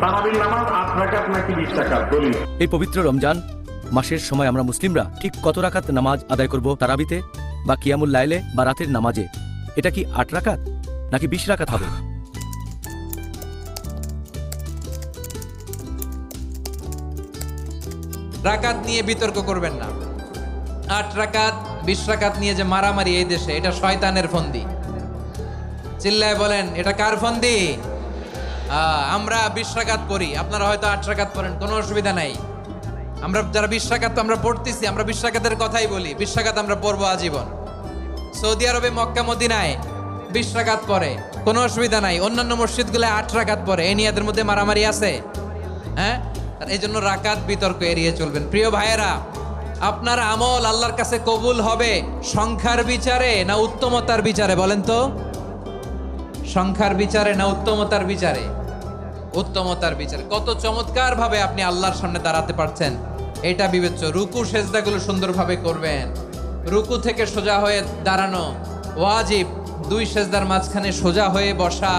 তারাবির নামাজ 8 রাকাত নাকি 20 রাকাত দলিল। এই পবিত্র রমজান মাসের সময় আমরা মুসলিমরা ঠিক কত রাকাত নামাজ আদায় করব তারাবিতে বা কিয়ামুল লাইলে বা রাতের নামাজে? এটা কি 8 রাকাত নাকি 20 রাকাত হবে? রাকাত নিয়ে বিতর্ক করবেন না। 8 রাকাত 20 রাকাত নিয়ে যে মারামারি এই দেশে, এটা শয়তানের ফন্দি। চিল্লায় বলেন, এটা কার ফন্দি? আমরা 20 রাকাত পড়ি, আপনারা হয়তো 8 রাকাত পড়েন, কোনো অসুবিধা নাই। আমরা যারা 20 রাকাত আমরা পড়তেছি, আমরা 20 রাকাতের কথাই বলি। 20 রাকাত আমরা পড়বো আজীবন। সৌদি আরবে মক্কা মদিনায় 20 রাকাত পড়ে, কোনো অসুবিধা নাই। অন্যান্য মসজিদগুলো 8 রাকাত পড়ে। এই নিয়ে এদের মধ্যে মারামারি আছে? হ্যাঁ, এই জন্য রাকাত বিতর্ক এড়িয়ে চলবেন। প্রিয় ভাইয়েরা, আপনার আমল আল্লাহর কাছে কবুল হবে সংখ্যার বিচারে না উত্তমতার বিচারে? বলেন তো, সংখ্যার বিচারে না উত্তমতার বিচারে? উত্তমতার বিচারে। কত চমৎকার ভাবে আপনি আল্লাহর সামনে দাঁড়াতে পারছেন এটা বিবেচ্য। রুকু সেজদাগুলো সুন্দরভাবে করবেন। রুকু থেকে সোজা হয়ে দাঁড়ানো ওয়াজিব। 2 সেজদার মাঝখানে সোজা হয়ে বসা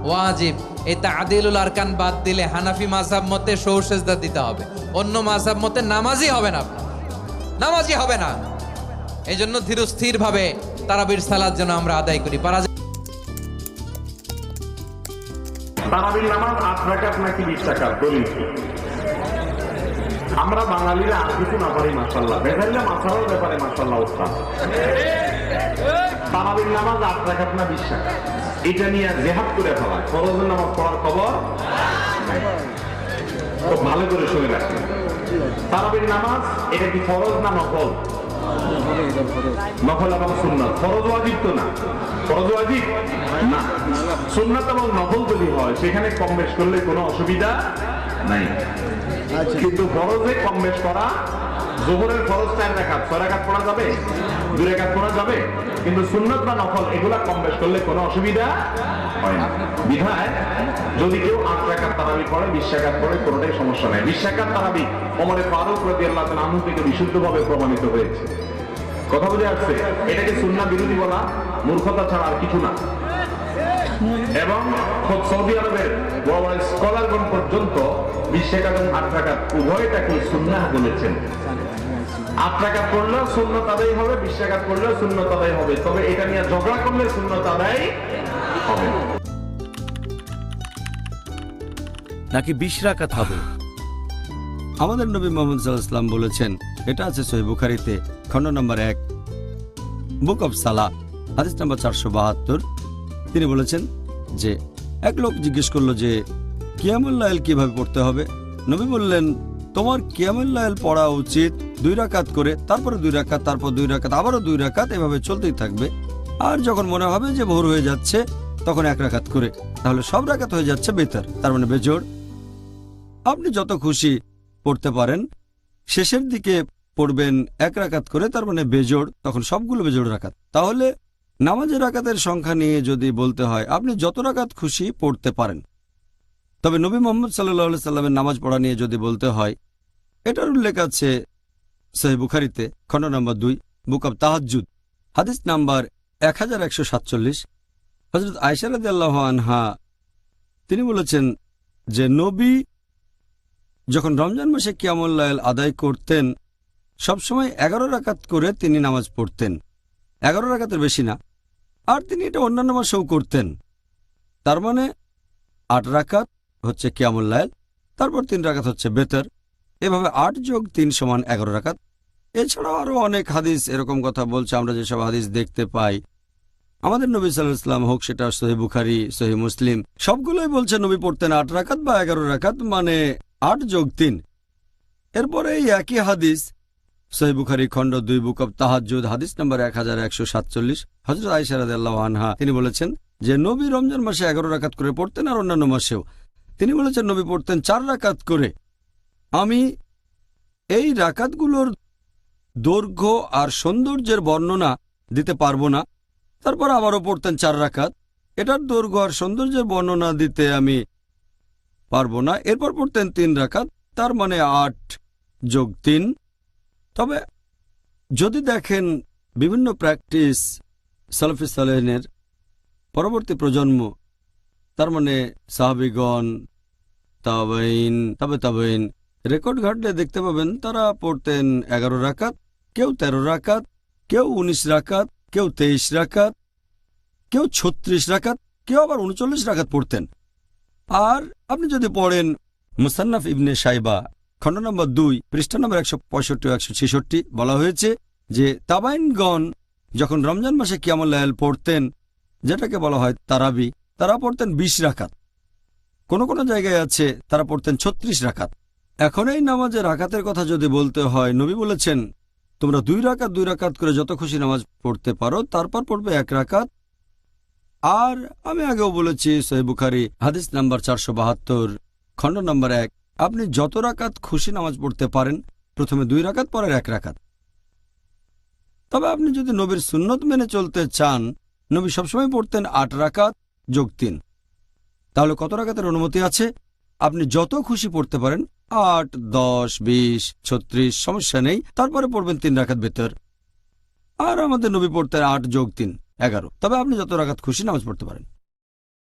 ওয়াজিব। এই তাদিলুল আরকান বাদ দিলে হানাফি মাযহাব মতে সৌ সেজদা দিতে হবে। অন্য মাযহাব মতে নামাজই হবে না, আপনার নামাজই হবে না। এই জন্য ধীরস্থির ভাবে তারাবির সালাত যেন আমরা আদায় করি। তারাবির নামাজ 8 রাকাত নাকি 20 রাকাত দলিল। আমরা বাঙালিরা আর কিছু না পারি মাশাআল্লাহ, বেজাইলা মাসালার ব্যাপারে মাশাআল্লাহ উস্তাদ। তারাবির নামাজ 8 রাকাত না 20 রাকাত, এটা নিয়ে জিহাদ করে ফেলা। ফরজের নামাজ পড়ার খবর নাই। খুব ভালো করে শুনে রাখবেন, তারাবির নামাজ এটা কি ফরজ না নফল? নফল এবং সুন্নাত। ফরজ ওয়াজিব তো না, ফরজ ওয়াজিব না। সুন্নাত এবং নফল যদি হয় সেখানে কম বেশ করলে কোনো অসুবিধা নাই। কিন্তু ফরজে কম বেশ করা, যোহরের ফরজ 4 রাকাত 6 রাকাত পড়া যাবে, 2 রাকাত পড়া যাবে। কিন্তু সুন্নাত বা নফল এগুলা কম বেশ করলে কোনো অসুবিধা হয় না। বিধায় যদি কেউ 8 রাকাত তারাবি পড়ে, 20 রাকাত পড়ে, কোনোটাই সমস্যা নাই। 20 রাকাত তারাবি ওমর ফারুক রাদিয়াল্লাহু তাআলা আনহু থেকে বিশুদ্ধভাবে প্রমাণিত হয়েছে। কথা বুঝে আসছে? এটাকে সুন্নাহ বিরোধী বলা মূর্খতা ছাড়া আর কিছু না। এবং সৌদি আরবের বড় বড় স্কলারগণ পর্যন্ত 20 রাকাত এবং 8 রাকাত উভয়টাকে সুন্নাহ বলেছেন। 8 রাকাত পড়লেও সুন্নাত আদায় হবে, 20 রাকাত পড়লেও সুন্নাত আদায় হবে। তবে এটা নিয়ে ঝগড়া করলে সুন্নাত আদায় হবে নাকি 20 রাকাত হবে? আমাদের নবী মুহাম্মদ সাল্লাল্লাহু আলাইহি ওয়াসাল্লাম বলেছেন, এটা আছে সহিহ বুখারীতে খণ্ড নম্বর 1 বুক অফ সালাহ হাদিস নম্বর 472। তিনি বলেছেন যে এক লোক জিজ্ঞেস করলো যে কিয়ামুল লাইল কিভাবে পড়তে হবে। নবী বললেন, তোমার কিয়ামুল লাইল পড়া উচিত 2 রাকাত করে, তারপরে 2 রাকাত, তারপর 2 রাকাত, আবারও 2 রাকাত, এভাবে চলতেই থাকবে। আর যখন মনে হবে যে ভোর হয়ে যাচ্ছে তখন 1 রাকাত করে, তাহলে সব রাকাত হয়ে যাচ্ছে বেতার, তার মানে বেজোড়। আপনি যত খুশি পড়তে পারেন, শেষের দিকে পড়বেন 1 রাকাত করে, তার মানে বেজোড়, তখন সবগুলো বেজোড় রাকাত। তাহলে নামাজের রাকাতের সংখ্যা নিয়ে যদি বলতে হয়, আপনি যত রাকাত খুশি পড়তে পারেন। তবে নবী মুহাম্মদ সাল্লাল্লাহু আলাইহি সাল্লামের নামাজ পড়া নিয়ে যদি বলতে হয়, এটার উল্লেখ আছে সহিহ বুখারীতে খণ্ড নম্বর 2 বুক অব তাহাজ্জুদ হাদিস নাম্বার 1147। হযরত আয়েশা রাদিয়াল্লাহু আনহা তিনি বলেছেন যে নবী যখন রমজান মাসে কিয়ামুল লাইল আদায় করতেন সবসময় 11 রাকাত করে তিনি নামাজ পড়তেন, 11 রাকাতের বেশি না। আর তিনি এটা অন্যান্য মাসেও করতেন। তার মানে 8 রাকাত হচ্ছে কিয়ামুল লাইল, তারপর 3 রাকাত হচ্ছে বেতর। এভাবে 8 যোগ 3 সমান 11 রাকাত। এছাড়াও আরো অনেক হাদিস এরকম কথা বলছে। আমরা যেসব হাদিস দেখতে পাই আমাদের নবী সাল্লাল্লাহু আলাইহি ওয়াসাল্লাম, হোক সেটা সহিহ বুখারী, সহিহ মুসলিম, সবগুলোই বলছে নবী পড়তেন 8 রাকাত বা 11 রাকাত, মানে 8 যোগ 3। এরপরে এই একই হাদিস সহিহ বুখারী খণ্ড 2 বুক অব তাহাজ্জুদ হাদিস নম্বর 1147। হযরত আয়েশা রাদিয়াল্লাহু আনহা তিনি বলেছেন যে নবী রমজান মাসে 11 রাকাত করে পড়তেন, আর অন্যান্য মাসেও। তিনি বলেছেন নবী পড়তেন 4 রাকাত করে। আমি এই রাকাতগুলোর দৈর্ঘ্য আর সৌন্দর্যের বর্ণনা দিতে পারবো না। তারপর আবারও পড়তেন 4 রাকাত। এটার দৈর্ঘ্য আর সৌন্দর্যের বর্ণনা দিতে আমি পারবো না। এরপর পড়তেন 3 রাকাত, তার মানে 8 যোগ 3। তবে যদি দেখেন বিভিন্ন প্র্যাকটিস সালাফি সালেহিনের পরবর্তী প্রজন্ম, তার মানে সাহাবীগণ, তাবেইন রেকর্ড ঘাটলে দেখতে পাবেন তারা পড়তেন 11 রাকাত, কেউ 13 রাকাত, কেউ 19 রাকাত, কেউ 23 রাকাত, কেউ 36 রাকাত, কেউ আবার 39 রাকাত পড়তেন। আর আপনি যদি পড়েন মুসান্নাফ ইবনে সাইবা খণ্ড নম্বর 2 পৃষ্ঠা নম্বর 165 ও 166 বলা হয়েছে যে তাবাইনগণ যখন রমজান মাসে কিয়ামুল লাইল পড়তেন, যেটাকে বলা হয় তারাবি, তারা পড়তেন 20 রাকাত। কোন কোন জায়গায় আছে তারা পড়তেন 36 রাকাত। এখন এই নামাজের রাকাতের কথা যদি বলতে হয়, নবী বলেছেন তোমরা 2 রাকাত করে যত খুশি নামাজ পড়তে পারো, তারপর পড়বে 1 রাকাত। আর আমি আগেও বলেছি সহিহ বুখারী হাদিস নাম্বার 472 খণ্ড নম্বর 1, আপনি যত রাকাত খুশি নামাজ পড়তে পারেন, প্রথমে 2 রাকাত পরের 1 রাকাত। তবে আপনি যদি নবীর সুন্নত মেনে চলতে চান, নবী সবসময় পড়তেন 8 রাকাত যোগ 3। তাহলে কত রাকাতের অনুমতি আছে? আপনি যত খুশি পড়তে পারেন, 8, 10, 20, 36 সমস্যা নেই। তারপরে পড়বেন 3 রাকাত বেতর। আর আমাদের নবী পড়তেন 8 যোগ 3 11। তবে আপনি যত রাকাত খুশি নামাজ পড়তে পারেন।